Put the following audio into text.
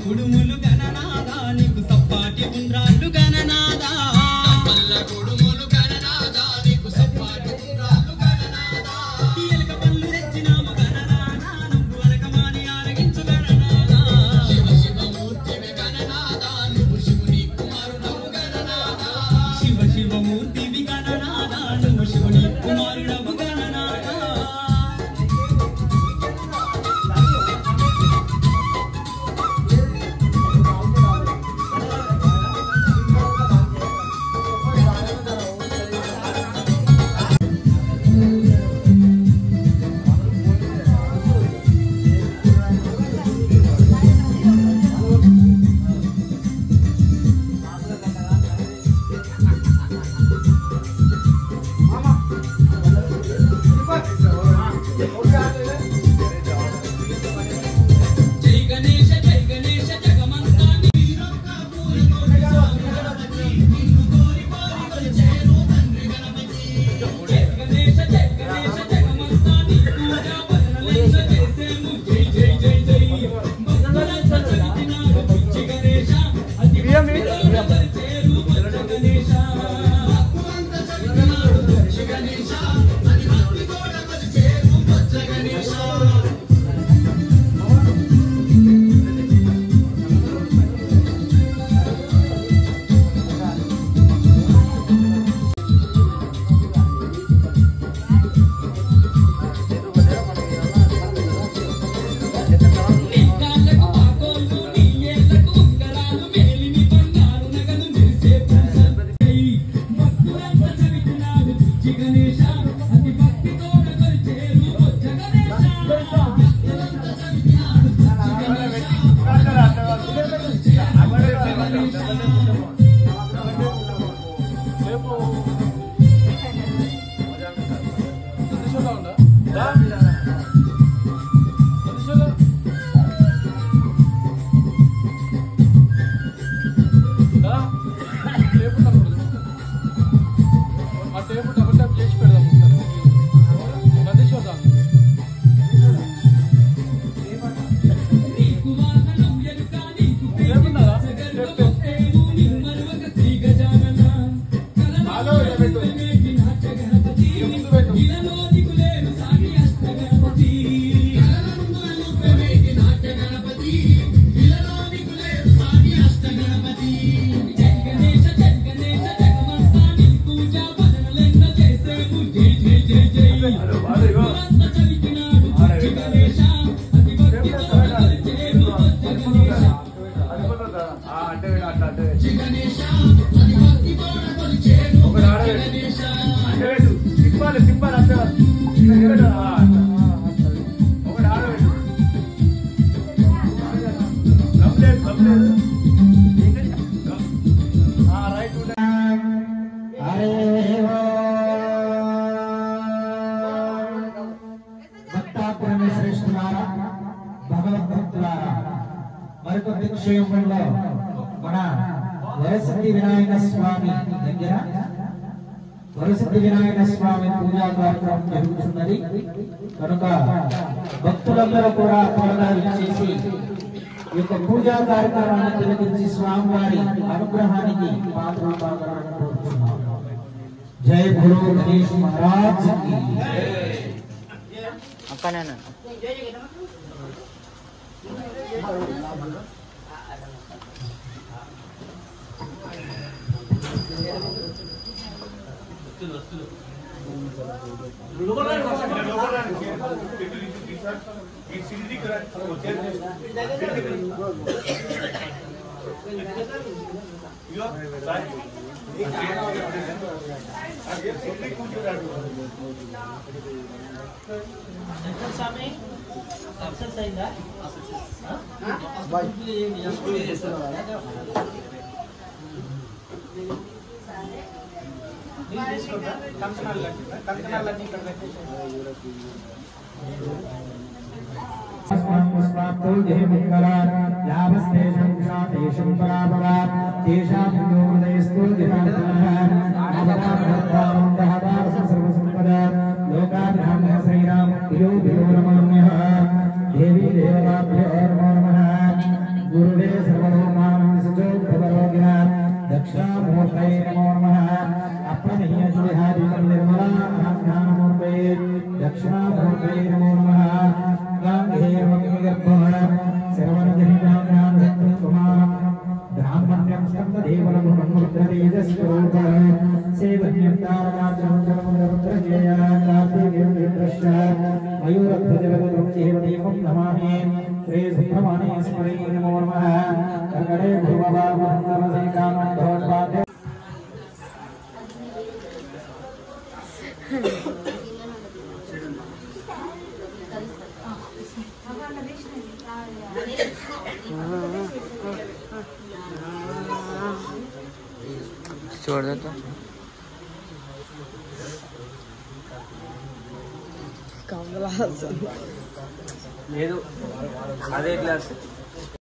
కుడుములు గణనాదా నీకు సప్పాటి ఉండ్రాళ్ళు గణనాదా పల్ల కుడుములు గణనాదా నీకు సప్పాటి ఉండ్రాళ్ళు గణనాదా ఎలుక పళ్ళు తెచ్చినాము గణనాదా నువ్వు అనకమాని ఆరగించు గణనాదా శివ శివ మూర్తివి గణనాదా నువ్వు శివుని కుమారుడవు గణనాదా శివ శివ మూర్తివి గణనాదా నువ్వు శివుని కుమారుడవు గణనాదా క్షేమంలో మన వరసిద్ధి వినాయక స్వామి దగ్గర వరసిద్ధి వినాయక స్వామి పూజా కార్యక్రమం జరుగుతున్నది కనుక భక్తులందరూ కూడా త్వరగా ఇచ్చేసి ఈ యొక్క పూజా కార్యక్రమాన్ని తిలకించి స్వామివారి అనుగ్రహానికి పాత్రలు కావాలని కోరుతున్నాం. జై గురు గణేష్ మహారాజ్ కి देवी देवताभ्यो नमः गुरुदेव छोड़ देता లేదు అదే క్లాస్